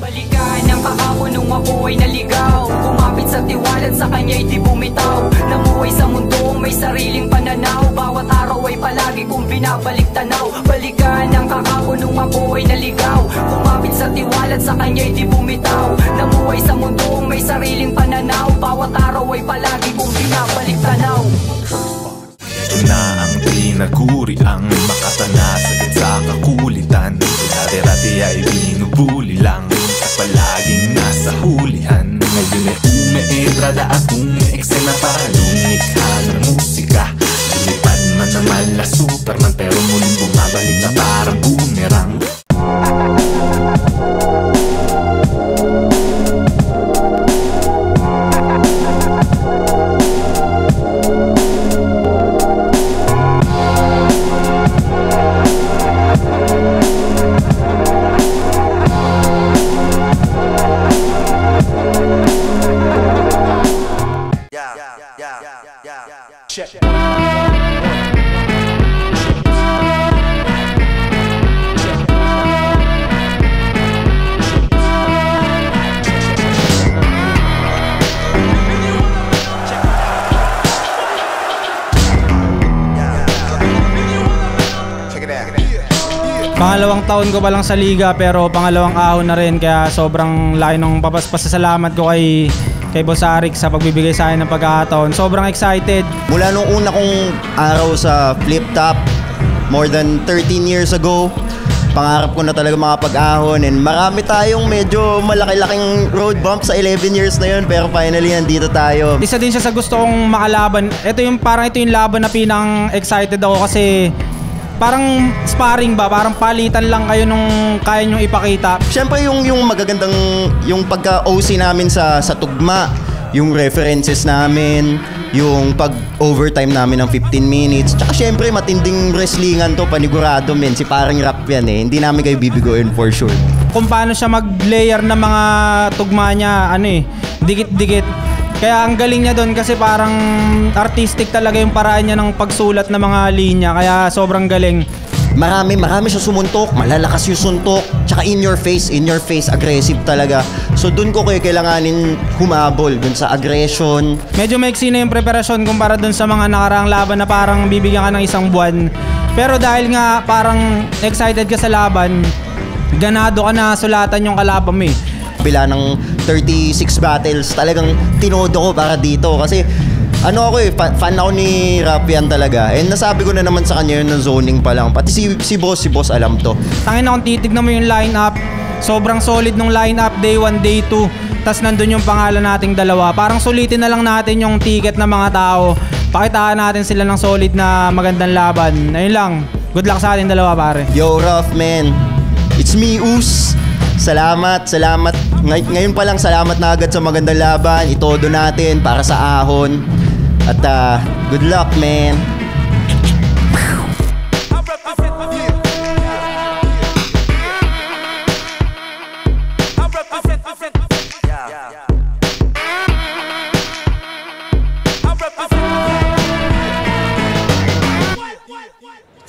Balikan ang kahapon nung ako ay naligaw, kumapit sa tiwalat, sa kanya'y di bumitaw. Namuhay sa mundong may sariling pananaw, bawat araw ay palagi kong binabalik tanaw. Balikan ang kahapon nung ako ay naligaw, kumapit sa tiwalat, sa kanya'y di bumitaw. Namuhay sa mundong may sariling pananaw, bawat araw ay palagi kong binabalik tanaw. Ito na ang tinaguri, ang makatana sagad sa kakulitan. Dati-dati ay binubuli lang at palaging nasa hulihan. Ngayon ay ume-entrada akong eksena para lumikha ng musika. Lumipad man naman na Superman, pero muling bumabalik na parang boomerang. Pangalawang taon ko pa lang sa liga, pero pangalawang ahon na rin, kaya sobrang laki ng pasasalamat ko kay Boss Arik sa pagbibigay sa akin ng pagkakataon. Sobrang excited. Mula nung una kong araw sa Flip Top, more than 13 years ago, pangarap ko na talaga makapag-ahon, and marami tayong medyo malaki-laking road bump sa 11 years na yun, pero finally nandito tayo. Isa din siya sa gusto kong makalaban. Ito yung laban na pinang excited ako, kasi parang sparring ba, parang palitan lang kayo nung kaya nyong ipakita. Siyempre yung magagandang, yung pagka-OC namin sa tugma, yung references namin, yung pag-overtime namin ng 15 minutes, tsaka siyempre matinding wrestlingan to, panigurado men, si parang rap yan eh, hindi namin kayo bibigoyin for sure. Kung paano siya mag-layer ng mga tugma niya, dikit-dikit. Kaya ang galing niya doon, kasi parang artistic talaga yung paraan niya ng pagsulat ng mga linya, kaya sobrang galing. Marami siya sumuntok, malalakas yung suntok, tsaka in your face, aggressive talaga. So dun ko kailanganin humabol dun sa aggression. Medyo maiksi na yung preparasyon kumpara dun sa mga nakaraang laban na parang bibigyan ka ng isang buwan. Pero dahil nga parang excited ka sa laban, ganado ka na sulatan yung kalaban mo eh. Bila ng 36 battles, talagang tinodo ko para dito, kasi ano ako fan ako ni Rapian talaga, and nasabi ko na naman sa kanya yun ng zoning pa lang, pati si boss alam to. Tangin na kung titignan mo yung lineup, sobrang solid nung lineup, day 1, day 2, tas nandun yung pangalan nating dalawa. Parang sulitin na lang natin yung ticket ng mga tao, pakitaan natin sila ng solid na magandang laban. Ayun lang, good luck sa ating dalawa pare. Yo Raf man, it's me Us. Salamat. Ngayon pa lang, salamat na agad sa magandang laban. Itodo natin para sa ahon. At good luck, man.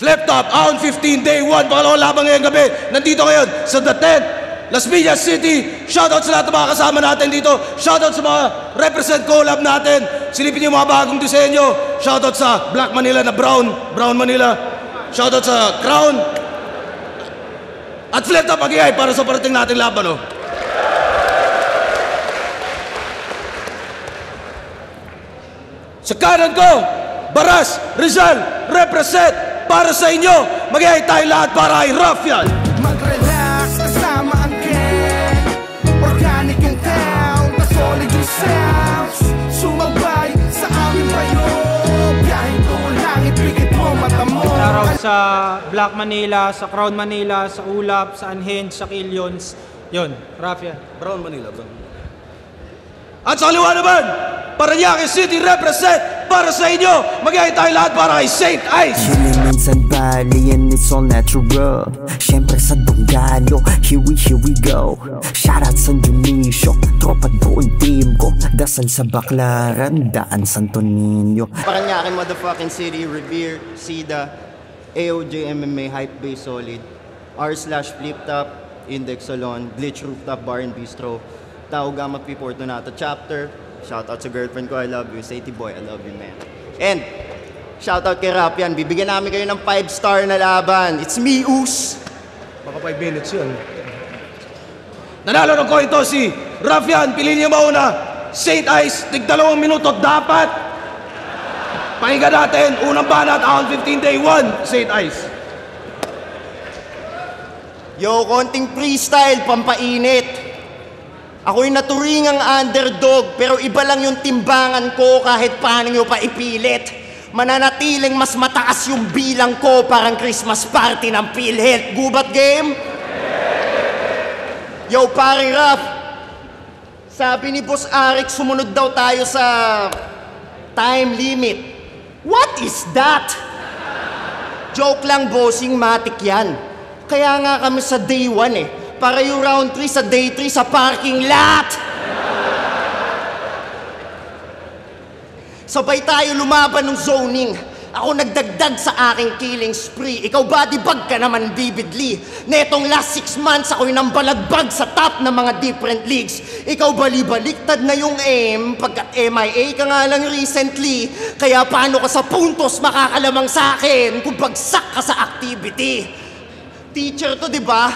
Flip Top, Ahon 15, Day 1, pangalawang laban ngayong gabi. Nandito ngayon sa The Tent, Las Piñas City. Shoutout sa lahat ng mga kasama natin dito. Shoutout sa mga represent collab natin. Silipin niyo mga bagong disenyo. Shoutout sa Black Manila na Brown Manila. Shoutout sa Crown. At Flip Top Agiyay para sa parating natin laban. Sa kanan ko, Baras, Rizal, represent para sa inyo. Magayay tayo lahat para ay Rafian. Mag-relax kasama ang gang, organic yung town, solid yung sounds. Sumabay sa aming bayo, biyahin ko langit, pikit mo mata mo. Shoutout sa Black Manila, sa Crown Manila, sa Ulap, sa Unhinged, sa Killions. Yun, Rafian. Brown Manila, bro. At sa kaliwa naman, Parañaque City represent para sa inyo. Magayay tayo lahat para kay Saint Ice. Chilling minsan Bali and it's all natural. Siyempre sa Donggalo, here we go. Shoutout sa Dionisio, tropa't buong team ko. Dasal sa Baclaran, daan Santo Niño. Parañaque motherfucking city, Revere, Sida, AOJ MMA, Hype Base Solid, R/Flip Top, Index Salon, Glitch Rooftop Bar and Bistro, Tao Gamma Pi Fortunato Chapter. Shoutout sa girlfriend ko, I love you. Sadie Boy, I love you, man. And shoutout kay Rapian, bibigyan namin kayo ng 5-star na laban. It's me, Us. Baka 5 minutes yun. Nanalo ng coin to si Rafian. Piliin niyo mauna. St. Ice, tig 2 minuto dapat. Pakinggan natin. Unang banat, on 15 day 1, St. Ice. Yo, konting freestyle, pampainit. Ako'y naturingang underdog, pero iba lang yung timbangan ko kahit paano nyo pa ipilit. Mananatiling mas mataas yung bilang ko, parang Christmas party ng PhilHealth. Gubat game? Yo, pare Raf, sabi ni Boss Arik, sumunod daw tayo sa time limit. What is that? Joke lang, bossing, matik yan. Kaya nga kami sa day 1 eh. Para yung round 3 sa day 3 sa parking lot. Sabay tayo lumaban ng zoning. Ako nagdagdag sa aking killing spree. Ikaw body bag ka naman, vividly. Netong last 6 months ako'y nambalagbag sa top ng mga different leagues. Ikaw bali-baliktad na yung aim pagkat MIA ka nga lang recently. Kaya paano ka sa puntos makakalamang sa akin kung bagsak ka sa activity? Teacher to, di ba?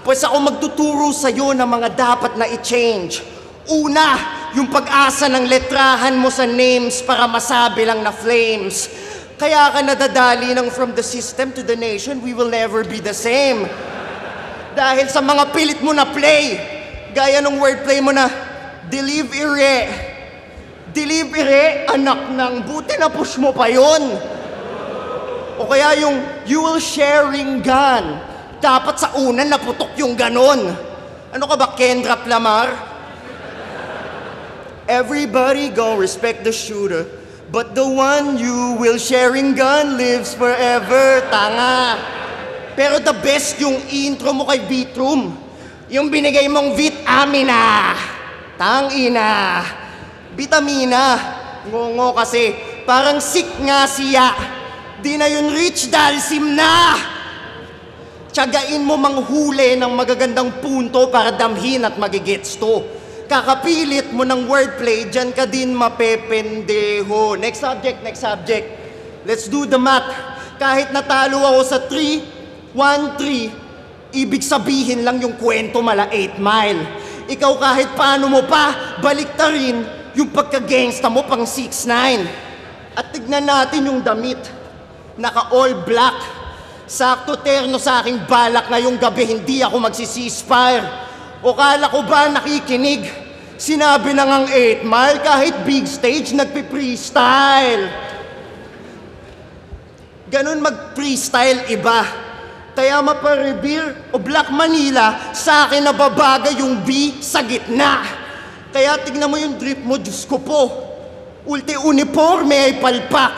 Pues ako magtuturo sa'yo ng mga dapat na i-change. Una, yung pag-asa ng letrahan mo sa names para masabi lang na flames. Kaya ka nadadali ng from the system to the nation, we will never be the same. Dahil sa mga pilit mo na play, gaya ng wordplay mo na, delivery. Delivery, anak ng buti na push mo pa yon. O kaya yung, you will sharing gun. Dapat sa unan naputok yung ganon. Ano ka ba, Kendra Lamar? Everybody gon' respect the shooter, but the one you will sharing gun lives forever. Tanga. Pero the best yung intro mo kay Beatroom. Yung binigay mong vitamina. Tangina. Vitamina. Ngongo kasi. Parang sick nga siya. Di na yun rich dalsim na. Tiyagain mo manghuli ng magagandang punto para damhin at magigets to. Kakapilit mo ng wordplay, dyan ka din mapependeho. Next subject, next subject. Let's do the math. Kahit natalo ako sa 3, 1, 3, ibig sabihin lang yung kwento mala 8 Mile. Ikaw kahit paano mo pa, balik ta rin yung pagka-gangsta mo pang 6'9". At tignan natin yung damit. Naka all black. Sakto terno sa aking balak ngayong gabi, hindi ako magsisisfire. O kala ko ba nakikinig? Sinabi na ngang 8 Mile kahit big stage nagpi-freestyle. Ganun mag-freestyle iba. Kaya mapa-Revere o Black Manila, sa akin nababagay yung B sa gitna. Kaya tignan mo yung drip mo, Diyos ko po. Ulti-uniforme ay palpak.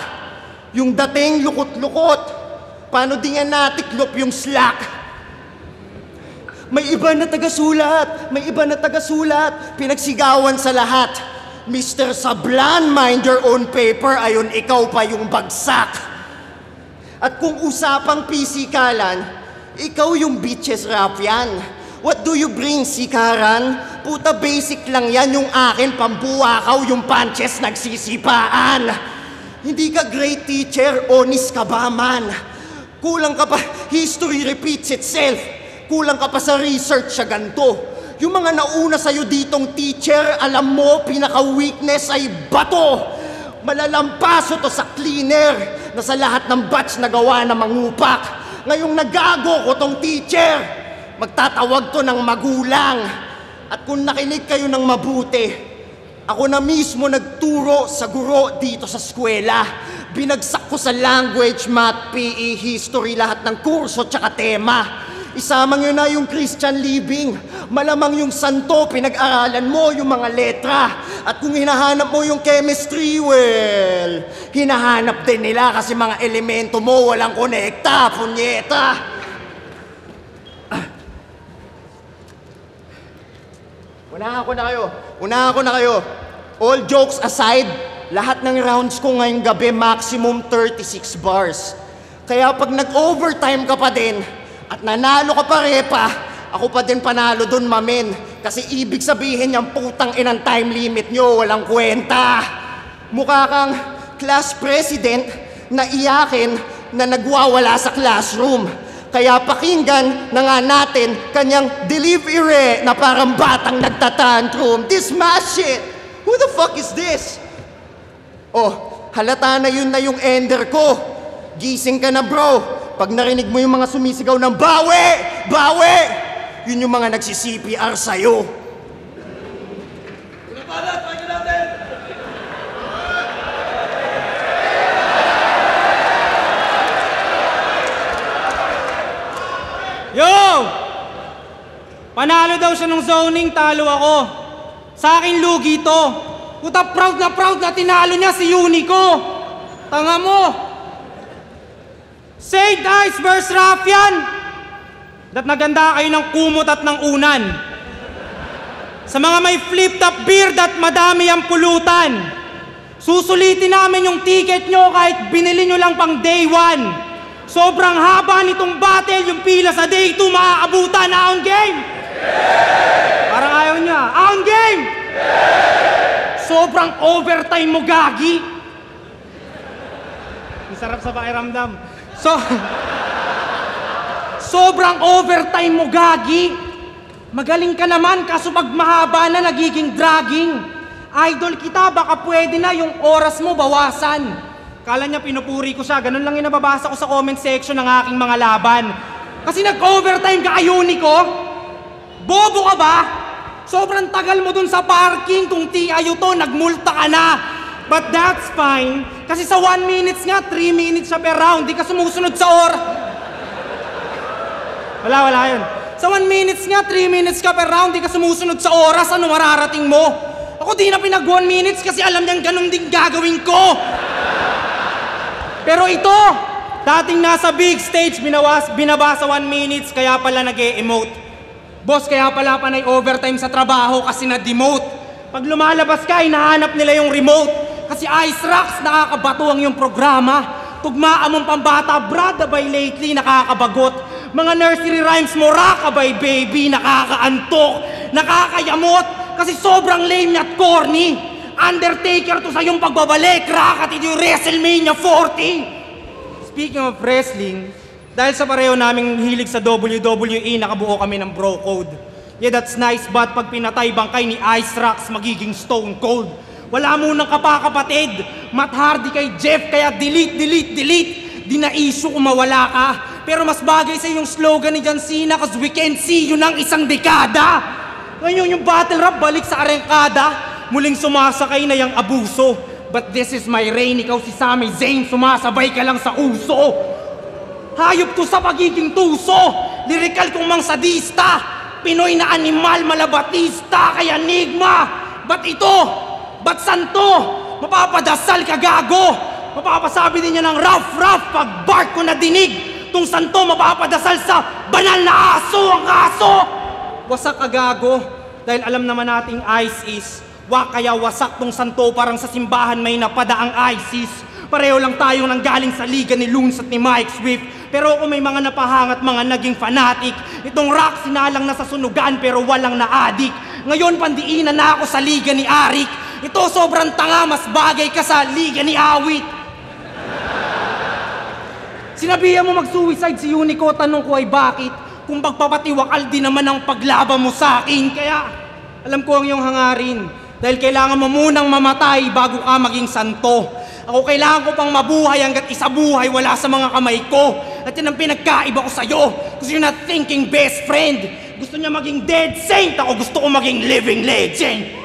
Yung dating lukot-lukot. Paano di nga natiklop yung slack? May iba na taga-sulat, may iba na taga-sulat, pinagsigawan sa lahat. Mr. Sablan, mind your own paper, ayon ikaw pa yung bagsak. At kung usapang pisikalan, ikaw yung bitches rap yan. What do you bring, sikaran? Puta basic lang yan, yung akin pambuwakaw, yung punches nagsisipaan. Hindi ka great teacher, honest ka ba man? Kulang ka pa, history repeats itself. Kulang ka pa sa research sa ganito. Yung mga nauna sa'yo ditong teacher, alam mo, pinaka-weakness ay bato. Malalampaso to sa cleaner na sa lahat ng batch na gawa na mangupak. Ngayong nagago ko tong teacher, magtatawag to ng magulang. At kung nakinig kayo ng mabuti, ako na mismo nagturo sa guro dito sa eskwela. Binagsak ko sa language, math, PE, history, lahat ng kurso tsaka tema. Isama nyo na yung Christian living. Malamang yung santo, pinag-aralan mo yung mga letra. At kung hinahanap mo yung chemistry, well, hinahanap din nila kasi mga elemento mo walang konekta, punyeta. Unahan ko na kayo. All jokes aside, lahat ng rounds ko ngayong gabi, maximum 36 bars. Kaya pag nag-overtime ka pa din, at nanalo ka pa repa, ako pa din panalo dun, mamen. Kasi ibig sabihin yung putang inang time limit nyo, walang kwenta. Mukha kang class president na iyakin na nagwawala sa classroom. Kaya pakinggan na nga natin kanyang delivery na parang batang nagtatantrum. This mash shit! Who the fuck is this? Oh, halata na yun na yung ender ko. Gising ka na, bro. Pag narinig mo yung mga sumisigaw ng bawi! Bawi! Yun yung mga nagsi-CPR sa'yo. Pinapalat! Pakinggan natin! Yo! Panalo daw siya ng zoning, talo ako. Sa akin lugi to. Puta, proud na tinalo niya si Unico. Tanga mo. Say Dice vs. Raffian. Dat naganda kayo ng kumot at ng unan. Sa mga may flip-top beard at madami ang pulutan. Susulitin namin yung ticket nyo kahit binili nyo lang pang day 1. Sobrang haba nitong battle, yung pila sa day 2 maaabutan. Aon game? Parang ayaw niya. Aon game? Sobrang overtime mo, gagi. Masarap sa pakiramdam. Sobrang overtime mo, gagi. Magaling ka naman, kaso pag mahaba na nagiging dragging. Idol kita, baka pwede na yung oras mo bawasan. Kala niya pinupuri ko siya, ganun lang yung nababasa ko sa comment section ng aking mga laban. Kasi nag-overtime ka, Unico? Bobo ka ba? Sobrang tagal mo dun sa parking, kung TIU to, nagmulta ka na. But that's fine, kasi sa 1 minutes nga, 3 minutes siya per round, di ka sumusunod sa Wala yun. Sa 1 minutes nga, 3 minutes ka per round, di ka sumusunod sa oras, ano mararating mo? Ako di na pinag 1 minutes kasi alam niyang ganun din gagawin ko. Pero ito, dating nasa big stage, binabasa 1 minutes, kaya pala nag-e-emote. Boss, kaya pala panay overtime sa trabaho kasi na-demote. Pag lumalabas ka, hinahanap nila yung remote. Kasi Ice Rocks, nakakabatuang yung programa. Tugmaan mong pambata, brad, abay lately, nakakabagot. Mga nursery rhymes mo, rockabay baby, nakakaantok, nakakayamot. Kasi sobrang lame at corny. Undertaker to sa yung pagbabalik, rakatid yung WrestleMania 40. Speaking of wrestling, dahil sa pareho naming hilig sa WWE, nakabuo kami ng bro code. Yeah, that's nice, but pag pinatay bangkay ni Ice Rocks, magiging stone cold. Wala munang kapakapatid, Matt Hardy kay Jeff, kaya delete. Di na issue kung mawala ka. Pero mas bagay sa yung slogan ni John Cena, cause we can see you ng isang dekada. Ngayon yung battle rap, balik sa arengkada. Muling sumasakay na yung abuso. But this is my reign, ikaw si Sami Zayn, sumasabay ka lang sa uso. Hayop to sa pagiging tuso, lyrical kong mang sadista, Pinoy na animal, malabatista, kaya enigma. Ba't ito? Ba't santo? Mapapadasal ka, gago. Mapapasabi din niya ng rough pag bark ko na dinig. Tung santo mapapadasal sa banal na aso, ang aso. Wasak ka, gago, dahil alam naman nating Ice is kaya wasak tong santo, parang sa simbahan may napada ang ISIS. Pareho lang tayong nanggaling sa liga ni Loons at ni Mike Swift. Pero kung may mga napahangat, mga naging fanatic. Itong rock sinalang na sa sunugan pero walang na-addict. Ngayon pandiinan na ako sa liga ni Arik. Ito sobrang tanga, mas bagay ka sa liga ni Awit. Sinabihan mo mag-suicide si Unico, tanong ko ay bakit? Kung pagpapatiwakal din naman ang paglaban mo sa akin. Kaya alam ko ang iyong hangarin. Dahil kailangan mo munang mamatay bago ka maging santo. Ako kailangan ko pang mabuhay hanggat isa buhay wala sa mga kamay ko. At yan ang pinagkaiba ko sa'yo. Kasi you're not thinking best friend. Gusto niya maging dead saint. Ako gusto ko maging living legend.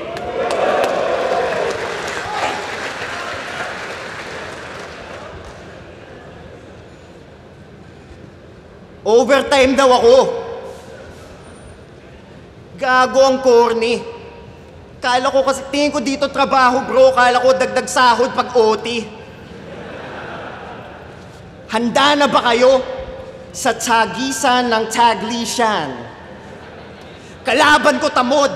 Overtime daw ako. Gago ang corny. Kala ko kasi, tingin ko dito trabaho, bro. Kala ko dagdag sahod pag OT. Handa na ba kayo sa tagisan ng Taglisan? Kalaban ko tamod,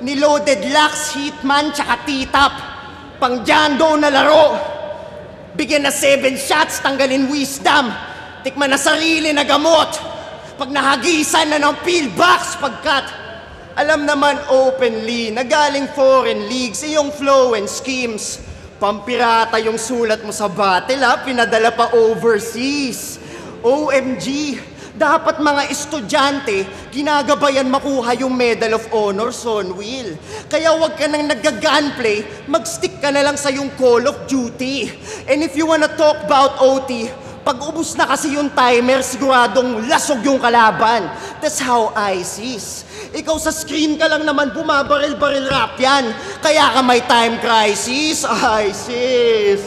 ni Loaded Lux, Hitman, tsaka T-Top. Pang Jando na laro. Bigyan na 7 shots, tanggalin wisdom. Tikman na sarili na gamot. pag nahagisan na ng pillbox pagkat alam naman openly na galing foreign leagues iyong flow and schemes. Pampirata yung sulat mo sa battle pinadala pa overseas. OMG, dapat mga estudyante ginagabayan makuha yung Medal of Honor, Son Will. Kaya wag ka nang nag-gunplay, mag-stick ka na lang sa yung Call of Duty. And if you wanna talk about OT, pag ubus na kasi yung timer, siguradong lasog yung kalaban. That's how ISIS. Ikaw sa screen ka lang naman bumabaril-baril rap yan. Kaya ka may time crisis, ISIS.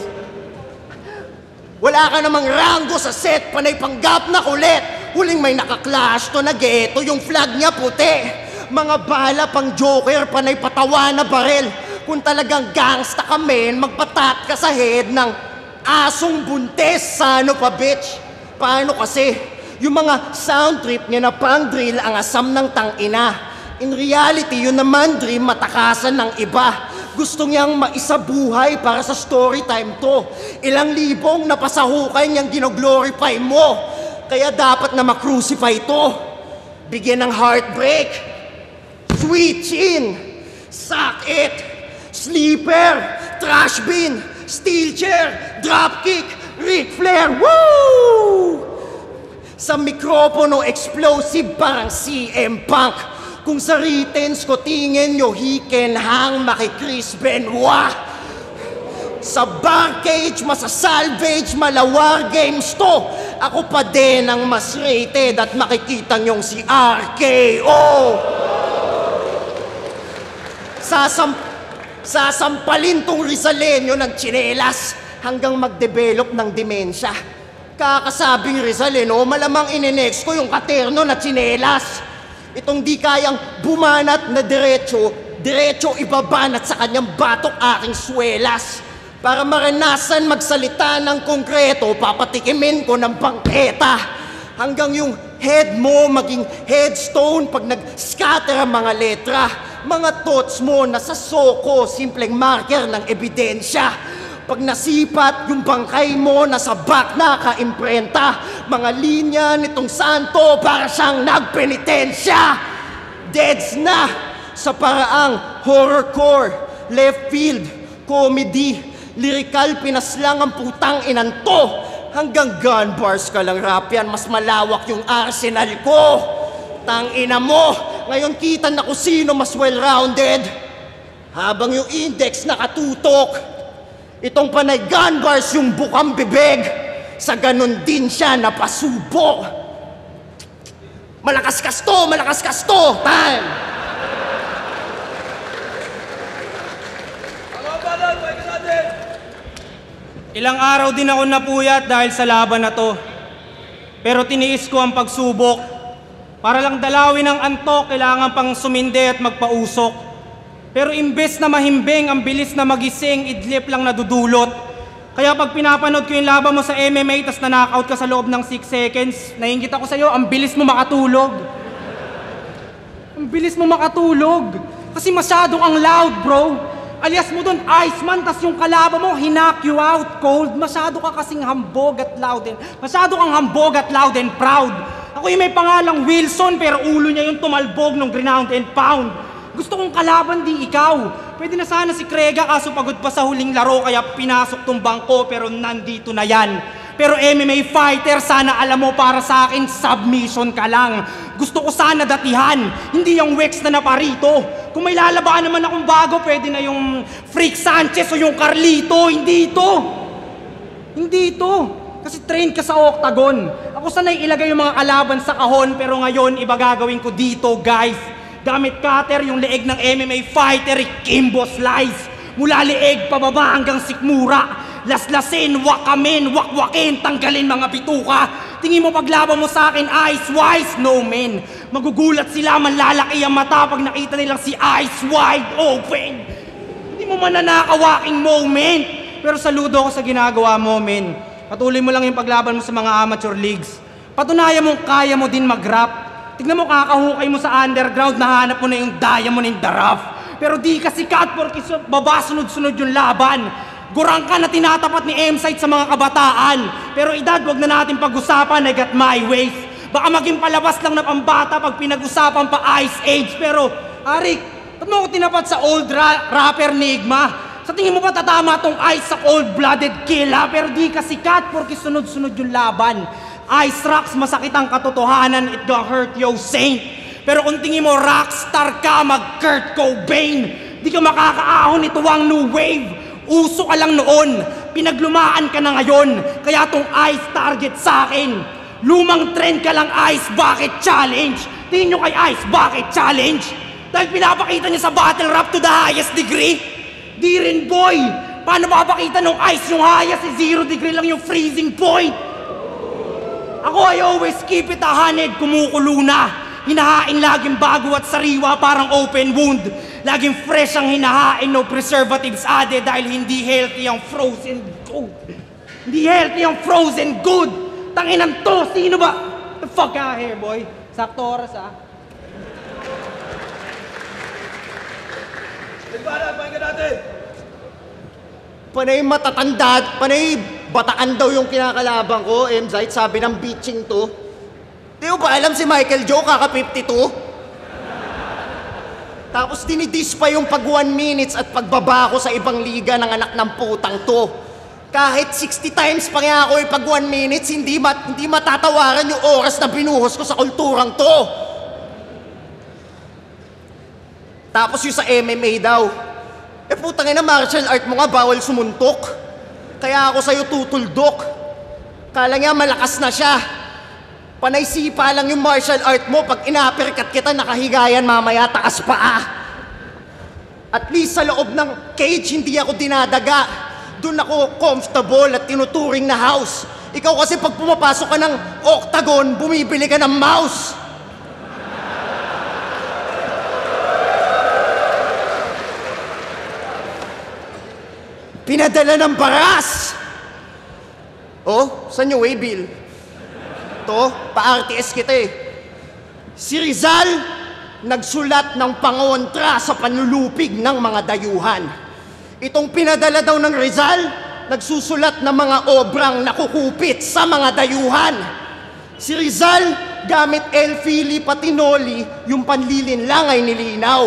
Wala ka namang rango sa set, panay panggap na kulit. Huling may naka-clash to na geto, yung flag niya puti. Mga bala pang joker, panay patawa na baril. Kung talagang gangsta ka men, magpatat ka sa head ng asong buntes, sano pa bitch? Paano kasi? Yung mga sound trip niya na pang drill ang asam ng tangina. In reality, yun naman dream matakasan ng iba. Gusto niyang maisabuhay para sa story time to. Ilang libong napasahukay niyang ginoglorify mo. Kaya dapat na makrucify to. Bigyan ng heartbreak. Sweet chin. Suck it. Sleeper. Trash bin. Steel chair, dropkick, Ric Flair, woo! Sa mikropono explosive parang CM Punk. Kung sa writtens ko tingin nyo, he can hang maki-Chris Benoit. Sa barcage, masasalvage, malawar games to. Ako pa din ang mas rated at makikita nyong si RKO. Sasampalin tong Rizaleño ng tsinelas hanggang mag-develop ng demensya. Kakasabing Rizaleno, malamang ininext ko yung katerno na tsinelas. Itong di kayang bumanat na diretso ibabanat sa kanyang batok aking swelas. Para maranasan magsalita ng konkreto, papatikimin ko ng bangketa. Hanggang yung head mo maging headstone pag nag-scatter ang mga letra. Mga thoughts mo nasa soko, simpleng marker ng ebidensya. Pag nasipat yung bangkay mo, nasa back na ka-imprenta. Mga linya nitong santo para siyang nagpenitensya. Deads na sa paraang horrorcore, left field, comedy, lyrical, pinaslang ang putang inanto. Hanggang gun bars ka lang rap yan, mas malawak yung arsenal ko. Tangina mo, ngayon kita na kung sino mas well-rounded. Habang yung index nakatutok, itong panay gun bars yung bukang bibig. Sa ganun din siya napasubo. Malakas kasto, time! Ilang araw din ako napuyat dahil sa laban na to. Pero tiniis ko ang pagsubok. Para lang dalawin ang antok, kailangan pang sumindi at magpausok. Pero imbes na mahimbing, ang bilis na magising, idlip lang nadudulot. Kaya pag pinapanood ko yung laban mo sa MMA, tas na-knockout ka sa loob ng 6 seconds, nainggit ako sa'yo, ang bilis mo makatulog. Ang bilis mo makatulog. Kasi masyado kang loud, bro. Alias mo dun, Iceman, tas yung kalaban mo, hinock you out cold. Masyado ka kasing hambog at loud and... Masyado kang hambog at loud and proud. Ako yung may pangalang Wilson, pero ulo niya yung tumalbog nung ground and pound. Gusto kong kalaban, di ikaw. Pwede na sana si Krega, kaso pagod pa sa huling laro, kaya pinasok tong bangko, pero nandito na yan. Pero MMA fighter, sana alam mo, para sa akin, submission ka lang. Gusto ko sana datihan, hindi yung Wex na naparito. Kung may lalabaan naman akong bago, pwede na yung Freak Sanchez o yung Carlito. Hindi ito. Hindi ito. Kasi train ka sa octagon. Ako sanay ilagay yung mga kalaban sa kahon, pero ngayon, iba gagawin ko dito, guys. Gamit cutter yung leeg ng MMA fighter, Kimbo Slice. Mula leeg pababa hanggang sikmura. Laslasin, wakamin, wakwakin, tanggalin mga bituka. Tingin mo paglaban mo sa akin, Ice Wise? No, man. Magugulat sila, manlalaki ang mata pag nakita nilang si Ice Wide Open. Hindi mo mananakawaking moment. Pero saludo ako sa ginagawa mo, man. Patuloy mo lang yung paglaban mo sa mga amateur leagues. Patunayan mong kaya mo din mag-rap. Tignan mo, kakahukay mo sa underground, nahanap mo na yung diamond in the rough. Pero di ka sikat porque baba sunod-sunod yung laban. Gurang ka na tinatapat ni M-Site sa mga kabataan. Pero edad, wag na natin pag-usapan, I got my ways. Baka maging palabas lang na pambata pag pinag-usapan pa Ice Age. Pero, Arik, ba't mo ako tinapat sa old rapper Nigma? Sa tingin mo ba tatama tong Ice sa cold-blooded killer? Pero di ka sikat porque sunod-sunod yung laban. Ice Rocks, masakit ang katotohanan, it don't hurt yo saint. Pero kung tingin mo rockstar ka, mag-Kurt Cobain. Di ka makakaahon, ito ang new wave. Uso ka lang noon, pinaglumaan ka na ngayon. Kaya tong Ice target sa akin. Lumang trend ka lang, Ice Bucket Challenge. Tingin nyo kay Ice Bucket Challenge? Dahil pinapakita niya sa battle rap to the highest degree? Di rin, boy. Paano mapapakita nung Ice yung highest? 0 degree lang yung freezing point. Ako ay always keep it 100, kumukulo na. Hinahain laging bago at sariwa parang open wound. Laging fresh ang hinahain, no preservatives added dahil hindi healthy ang frozen good. Hindi healthy ang frozen good. Tanginan to, sino ba? The fuck out here, boy. Sakto oras, ah. Nagpara, pakinggan natin. Panay matatanda, panay bataan daw yung kinakalaban ko, Mzite, sabi ng bitching to. Di mo ba alam si Michael Joe, kaka 52? Tapos dinidis pa yung pag 1 minutes at pagbaba ko sa ibang liga ng anak ng putang to. Kahit 60 times pa nga ako pag 1 minutes, hindi matatawaran yung oras na binuhos ko sa kulturang to. Tapos yung sa MMA daw. Eh putang ina, martial art mo nga, bawal sumuntok. Kaya ako sa'yo tutuldok. Kala niya malakas na siya. Panay sipa lang yung martial art mo. Pag ina-uppercut kita, nakahigayan mamaya, taas paa. At least sa loob ng cage, hindi ako dinadaga. Doon ako comfortable at tinuturing na house. Ikaw kasi pag pumapasok ka ng octagon, bumibili ka ng mouse. Pinadala ng baras! Oh, saan yung waybill? To, pa-RTS kita eh. Si Rizal, nagsulat ng pangontra sa panlulupig ng mga dayuhan. Itong pinadala daw ng Rizal, nagsusulat ng mga obrang nakukupit sa mga dayuhan. Si Rizal, gamit El Fili Patinoli, yung panlilin lang ay nilinaw.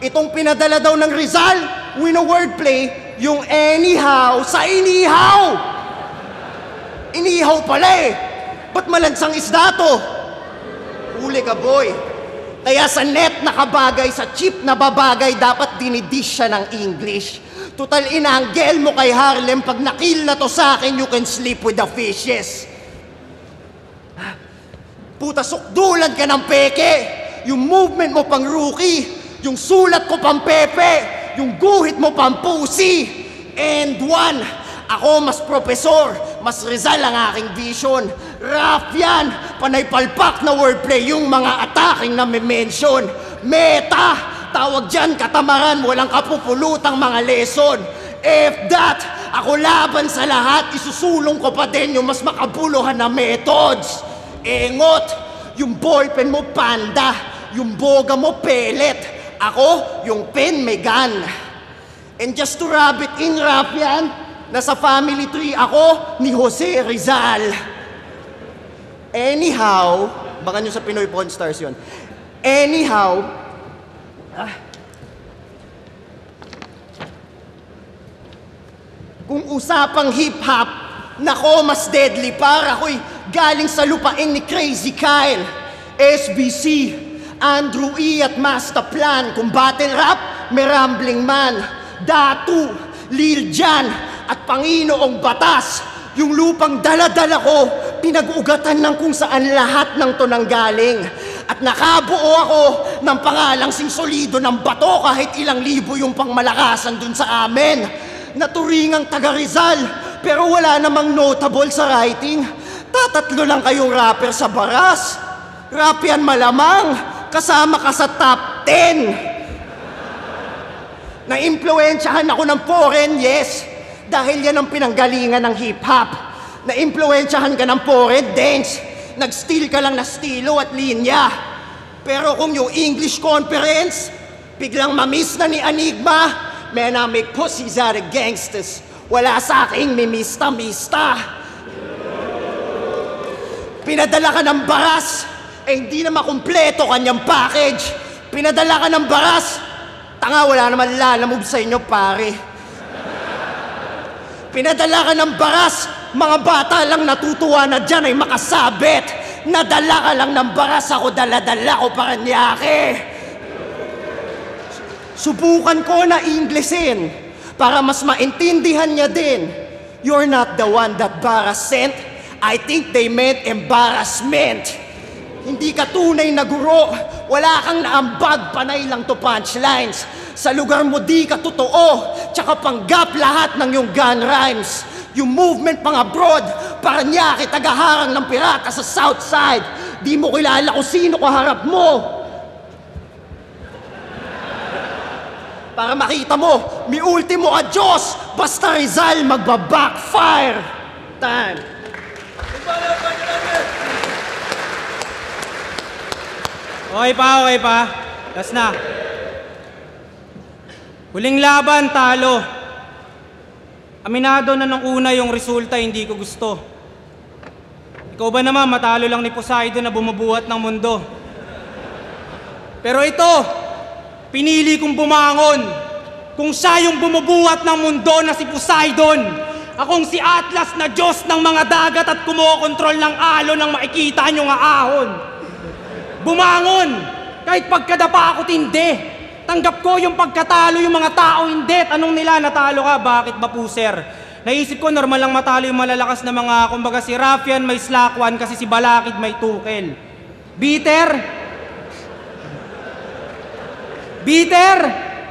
Itong pinadala daw ng Rizal, wino-wordplay, yung anyhow sa inihaw. Inihaw pala eh. Ba't malansang isda to? Huli ka, boy. Kaya sa net nakabagay, sa chip na babagay, dapat dinidish siya ng English. Total inanggel mo kay Harlem, pag nakil na to sa akin, you can sleep with the fishes. Puta, sukdulan ka ng peke. Yung movement mo pang rookie. Yung sulat ko pang pepe. Yung guhit mo pang pusi. And one, ako mas profesor, mas Rizal ang aking vision. Rough yan, panay palpak na wordplay yung mga attacking na may mention. Meta, tawag dyan katamaran, walang kapupulutang mga lesson. If that, ako laban sa lahat, isusulong ko pa din yung mas makabuluhan na methods. Engot, yung ballpen mo panda, yung boga mo pellet. Ako, yung pen may gun. And just to rub it in, rap yan, nasa family tree ako ni Jose Rizal. Anyhow, baka nyo sa Pinoy Pawn Stars yun. Anyhow, kung usapang hip-hop, nako mas deadly para ako'y galing sa lupain ni Crazy Kyle, SBC, Andrew E. at Masterplan. Kung battle rap, may Rambling Man, Datu, Lil Jan, at Panginoong Batas. Yung lupang dala-dala ko, pinag-ugatan ng kung saan lahat ng to nanggaling. At nakabuo ako ng pangalang sing solido ng bato kahit ilang libo yung pangmalakasan dun sa amin. Naturingang taga Rizal, pero wala namang notable sa writing. Tatatlo lang kayong rapper sa baras. Rap yan malamang, kasama ka sa top 10. Na-impluensyahan ako ng foreign, yes. Dahil yan ang pinanggalingan ng hip-hop. Na-impluensyahan ka ng foreign dance. Nag-steal ka lang na stilo at linya. Pero kung yung English conference, biglang mamiss na ni Enigma, man, I make pussies out of gangsters. Wala sa aking mimista-mista. Pinadala ka ng baras, hindi na makumpleto kanyang package. Pinadala ka ng baras, tanga, wala naman lalamove sa inyo, pare. Pinadala ka ng baras, mga bata lang natutuwa na dyan ay makasabit. Nadala ka lang ng baras, ako dala-dala ko Paranaque. Subukan ko na Englishin para mas maintindihan niya din. You're not the one that Baras sent. I think they meant embarrassment. Hindi ka tunay na guro. Wala kang naambag, panay lang to punchlines. Sa lugar mo di ka totoo, tsaka panggap lahat ng yung gun rhymes. Yung movement pang abroad, Paranaque, tagaharang ng pirata sa south side. Di mo kilala kung sino kaharap mo. Para makita mo, mi ultimo adios, basta Rizal magbabackfire. Time. Okay pa. Last na. Huling laban, talo. Aminado na nung una yung resulta, hindi ko gusto. Ikaw ba naman, matalo lang ni Poseidon na bumubuhat ng mundo. Pero ito, pinili kong bumangon. Kung siya yung bumubuhat ng mundo na si Poseidon, akong si Atlas na Diyos ng mga dagat at kumokontrol ng alon nang makikita nyo nga ahon. Bumangon! Kahit pagkadapa ako tindi. Tanggap ko yung pagkatalo yung mga tao hindi. Tanong nila, natalo ka, bakit ba puser? Naisip ko, normal lang matalo yung malalakas na mga, kumbaga si Rafian may slakwan kasi si Balakid may tukel. Bitter?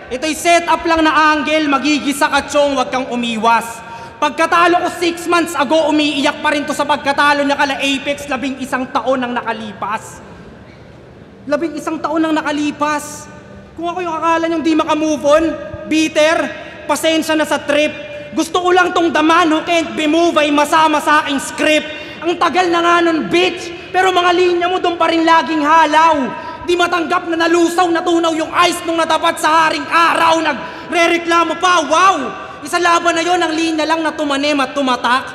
Ito'y setup lang na angle, magigisa ka chong, wag kang umiwas. Pagkatalo ko 6 months ago, umiiyak pa rin to sa pagkatalo niya kala Apex, 11 taon nang nakalipas. 11 taon nang nakalipas. Kung ako yung akala niyong di makamove on, bitter, pasensya na sa trip. Gusto ko lang tong daman who can't be moved ay masama sa aking script. Ang tagal na nga nun, bitch, pero mga linya mo doon pa rin laging halaw. Di matanggap na nalusaw, natunaw yung ice nung natapat sa haring araw. Nagre-reklamo pa, wow! Isa laban na yon, ang linya lang na tumanim at tumatak.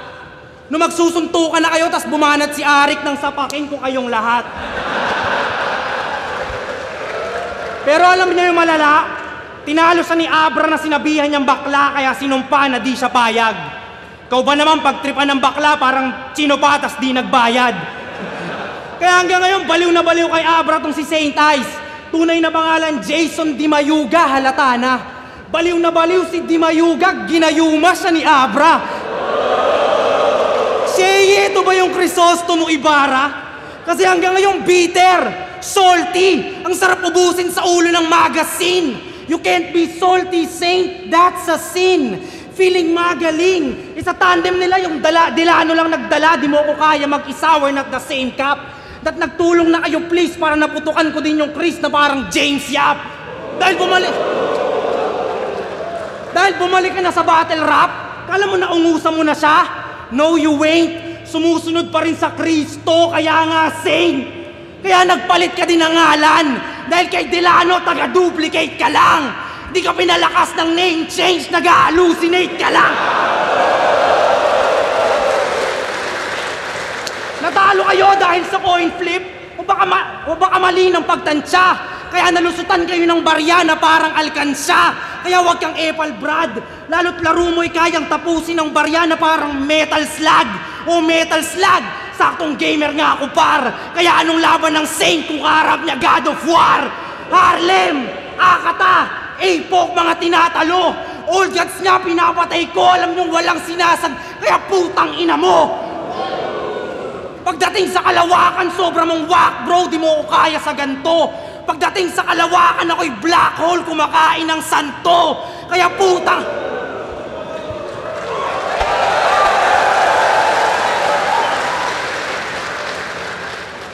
Nung magsusuntukan na kayo, tas bumanat si Arik nang sapakin ko kayong lahat. Pero alam niyo yung malala, tinalo sa ni Abra na sinabihan niyang bakla kaya sinumpa na di siya payag. Ikaw ba naman pagtripan ng bakla parang sinopatas di nagbayad? Kaya hanggang ngayon baliw na baliw kay Abra tong si Saint Ice. Tunay na pangalan Jason Di Mayuga, halata na. Baliw na baliw si Di Mayuga, ginayuma siya ni Abra. Shey, ito ba yung Crisostomo Ibarra? Kasi hanggang ngayon bitter, salty, ang sarap ubusin sa ulo ng magazine. You can't be salty, Saint, that's a sin. Feeling magaling, isa tandem nila yung Dilano lang nagdala, di mo ko kaya mag-isa, we're not the same cup. That nagtulong na kayo please para naputukan ko din yung Chris na parang James Yap. Dahil bumalik ka na sa battle rap, kala mo naungusan mo na siya? No, you ain't. Sumusunod pa rin sa Kristo, kaya nga Saint. Kaya nagpalit ka din ng ngalan. Dahil kay Delano, taga-duplicate ka lang. Di ka pinalakas ng name change, nag-hallucinate ka lang. Natalo kayo dahil sa coin flip? O baka mali ng pagtansya? Kaya nalusutan kayo ng barya na parang alkansya. Kaya wag kang epal brad. Lalo't laro mo'y kayang tapusin ng barya na parang metal slug. O metal slug, saktong gamer nga ako par. Kaya anong laban ng Saint kung harap niya God of War? Harlem, Akata, Apok, mga tinatalo. Old gods nga pinapatay ko, alam niyong walang sinasag. Kaya putang ina mo. Pagdating sa kalawakan, sobra mong whack bro, di mo ko kaya sa ganto. Pagdating sa kalawakan, ako'y black hole, kumakain ng santo. Kaya putang...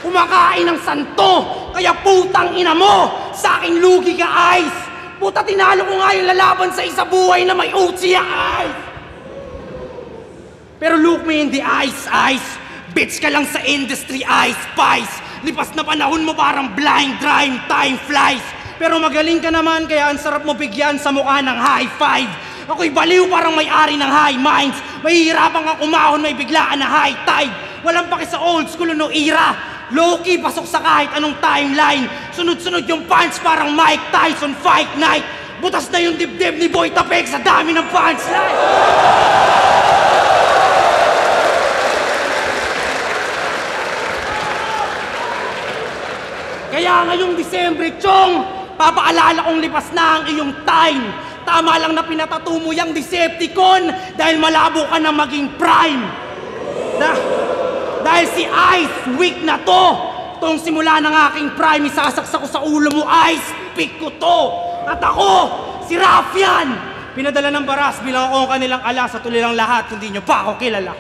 Kumakain ng santo, kaya putang ina mo, sa aking lugi ka, Ice. Puta, tinalo ko nga yung lalaban sa isa buhay na may Uchiha, Ice. Pero look me in the eyes, Ice. Bitch ka lang sa industry, Ice Spice. Lipas na panahon mo parang blind drive, time flies. Pero magaling ka naman, kaya ang sarap mo bigyan sa mukha ng high five. Ako'y baliw parang may-ari ng high minds. Mahihirapan kang umahon, may biglaan na high tide. Walang paki sa old school no era. Low-key, pasok sa kahit anong timeline. Sunod-sunod yung punch parang Mike Tyson Fight Night. Butas na yung dibdib ni Boy Tapek sa dami ng punchline. Kaya ngayong Disyembre, Chong, papaalala kong lipas na ang iyong time. Tama lang na pinatato mo yung Decepticon dahil malabo ka na maging prime. Dahil si Ice, weak na to. Tong simula ng aking prime, isasaksak ko sa ulo mo, Ice, pick ko to. At ako, si Raffian. Pinadala ng baras bilang ako ang kanilang ala sa tulilang lahat, hindi nyo pa ako kilala.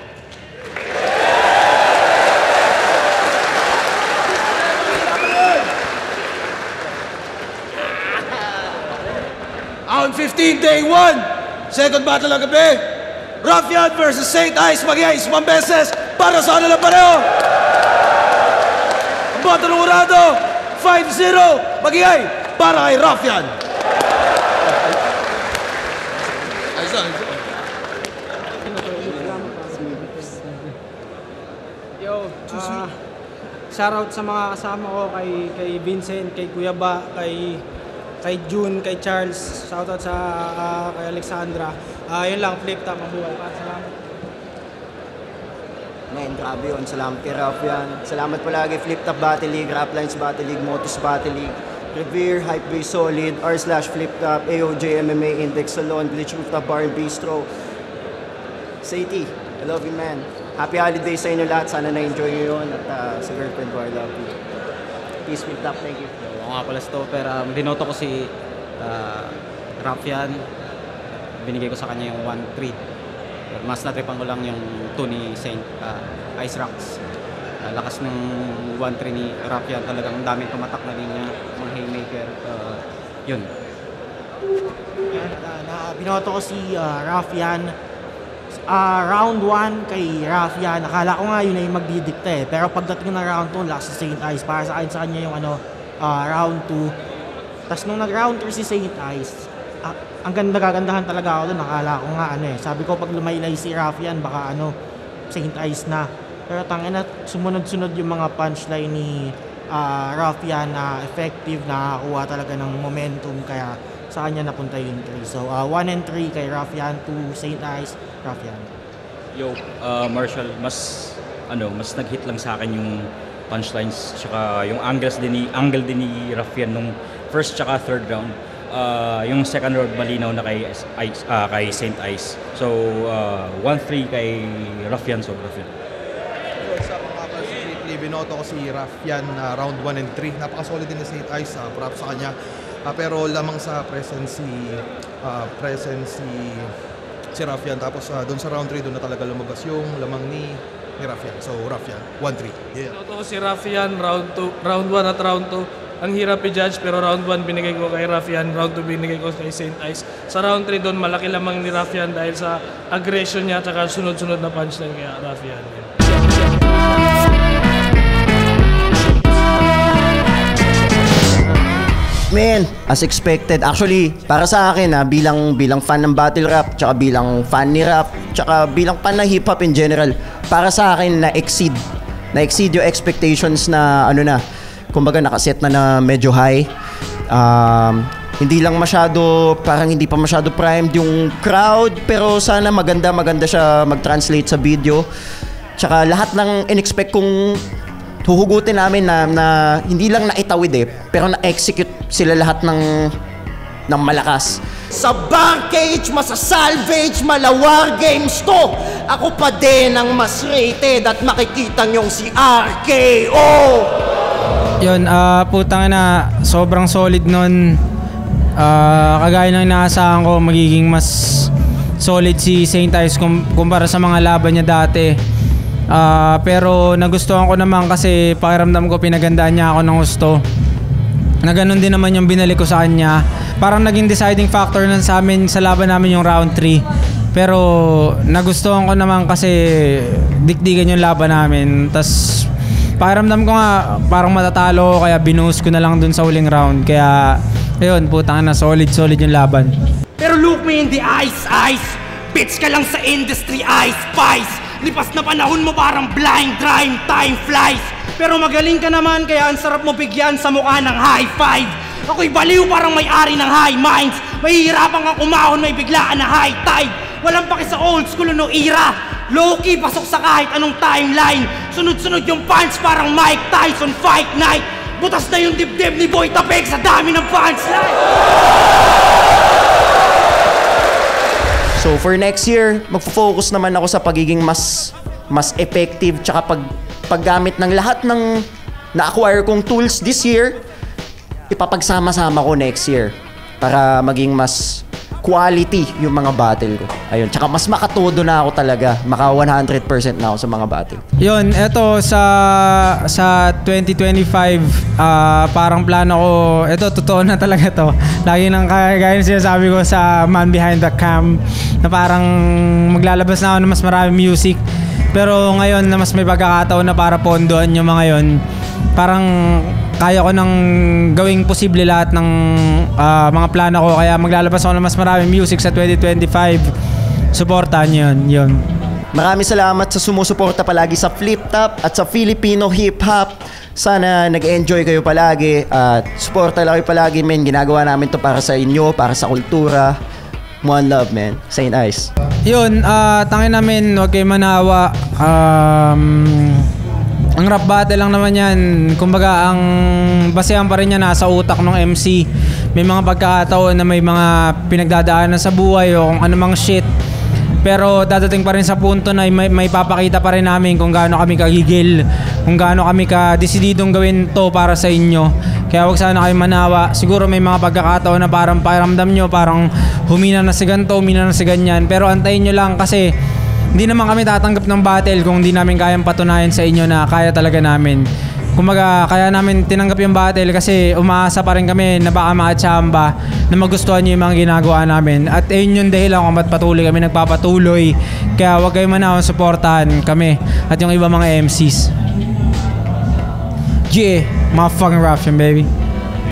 On 15, day 1, second battle ng gabi. Raffian versus Saint Ice. Mag-ice, 1 beses para sa kanila pareho. Ang bato ng urado, 5-0. Mag-iay para kay Raffian. Yo, shoutout sa mga kasama ko, kay Vincent, kay Kuya Ba, kay June, kay Charles, shoutout sa kay Alexandra. Yun lang, Flip Top, mabuhay pa. Salamat. Man, grabe yun. Salamat kay Raffian. Salamat palagi, Flip Top Battle League, Raplines Battle League, Motus Battle League, Revere, Hypebeast Solid, r/Flip Top, AOJ MMA, Index Salon, Glitch Rooftop Bar and Bistro. Sadie, I love you, man. Happy holidays sa inyo lahat. Sana na-enjoy nyo yun. At sa girlfriend ko, I love you. Peace, Flip Top. Thank you. Oo nga pala, Stopper. Binoto ko si Raffian. Binigay ko sa kanya yung 1-3. Mas natripan ko lang yung 2 ni Saint Ice Rocks. Lakas ng 1-3 ni Raffian. Talagang ang daming tumatak na linya. Mga haymaker. Yun. Binoto ko si Raffian. Round 1 kay Raffian. Akala ko nga yun ay magdidikta eh. Pero pagdating na round 2, lakas si Saint Ice. Para sa kanya yung round 2. Tapos nung nag-round 3 si Saint Ice, ang gagandahan talaga ako doon. Nakala ko nga sabi ko pag lumaylay si Raffian, baka Saint Ice na. Pero tangina, sumunod-sunod yung mga punchline ni Raffian na effective, nakakuha talaga ng momentum. Kaya sa kanya napunta yung 3. So 1 and 3 kay Raffian, 2 Saint Ice, Raffian. Yo, Marshall, mas nag-hit lang sa akin yung punchlines tsaka yung angle din ni Raffian nung first tsaka third round. Yung second round malinaw na kay Saint Ice. So 1-3 kay Raffian, so Raffian. Sa mga specifically, binoto ko si Raffian round 1 and 3. Napaka-solid din ni Saint Ice, props sa kanya. Pero lamang sa presence si Raffian. Tapos doon sa round 3, doon na talaga lumabas yung lamang ni Raffian. So Raffian, 1-3. Yeah. Ito si Raffian, round 1 at round 2. Ang hirap i-judge, pero round 1 binigay ko kay Raffian, round 2 binigay ko kay Saint Ice. Sa round 3 doon, malaki lamang ni Raffian dahil sa aggression niya at sunod-sunod na punchline kay Raffian. Man, as expected. Actually, para sa akin bilang fan ng battle rap, tsaka bilang fan ni rap, tsaka bilang fan ng hip hop in general, para sa akin na-exceed yung expectations na kumbaga nakaset na medyo high. Hindi pa masyado primed yung crowd, pero sana maganda siya mag-translate sa video. Tsaka lahat ng in-expect kong huhugutin namin na hindi lang naitawid pero na-execute sila lahat ng malakas. Sa Barcade, masa-salvage, malawar games to. Ako pa din ang mas rated at makikita niyong si RKO. Yun, putang na, sobrang solid nun. Kagaya ng inaasahan ko, magiging mas solid si Saint Ice kumpara sa mga laban niya dati. Pero nagustuhan ko naman kasi pakiramdam ko pinagandaan niya ako ng gusto. Na ganun din naman yung binalik ko sa kanya. Parang naging deciding factor nun sa amin sa laban namin yung round 3. Pero nagustuhan ko naman kasi dikdikan yung laban namin. Tas pakiramdam ko nga parang matatalo kaya binuhos ko na lang dun sa huling round. Kaya ayun, putang na, solid yung laban. Pero look me in the eyes. Bitch ka lang sa industry, Ice Spice. Lipas na panahon mo parang blind time flies. Pero magaling ka naman kaya ang sarap mo bigyan sa mukha ng high five. Ako'y baliw parang may-ari ng high minds. Mahihirapan kang umahon, may biglaan na high tide. Walang paki sa old school no era. Low-key, pasok sa kahit anong timeline. Sunod-sunod yung punch parang Mike Tyson fight night. Butas na yung dibdib ni Boy Tapek sa dami ng punchline. So for next year, magfo-focus naman ako sa pagiging mas effective tsaka paggamit ng lahat ng na-acquire kong tools this year, ipapagsama-sama ko next year para maging mas quality yung mga battle ko. Ayun, tsaka mas makatodo na ako talaga. Maka 100% na ako sa mga battle. Yun, eto sa 2025, parang plano ko, eto totoo na talaga to. Lagi nang kagaya sinasabi ko sa Man Behind the Cam na parang maglalabas na ako ng mas marami music. Pero ngayon na mas may pagkakataon na para pondoan yung mga yon, parang kaya ko nang gawing posible lahat ng mga plano ko. Kaya maglalabas ako ng mas maraming music sa 2025. Supportahan yun. Maraming salamat sa sumusuporta palagi sa Flip Top at sa Filipino Hip Hop. Sana nag-enjoy kayo palagi at suporta lang kayo palagi, men. Ginagawa namin to para sa inyo, para sa kultura. One love, man. St. Ice. Yun, tangin namin, huwag kayo manawa. Ang rap battle lang naman yan. Kumbaga, ang basehan pa rin yan nasa utak ng MC. May mga pagkakataon na may mga pinagdadaanan sa buhay o kung anumang shit. Pero dadating pa rin sa punto na may papakita pa rin namin kung gaano kami kagigil, kung gaano kami ka-desididong gawin to para sa inyo. Kaya wag sana kayo manawa. Siguro may mga pagkakataon na parang pakiramdam nyo, parang humina na si ganito, humina na si ganyan. Pero antayin nyo lang kasi hindi naman kami tatanggap ng battle kung hindi namin kayang patunayan sa inyo na kaya talaga namin. Kumbaga, kaya namin tinanggap yung battle kasi umaasa pa rin kami na baka makatsamba na magustuhan nyo yung mga ginagawa namin. At ayun yung dahilan kung ba't patuloy kami nagpapatuloy. Kaya huwag kayo manahon, supportahan kami at yung iba mga MCs. Yeah, mga fucking Ruffian, baby.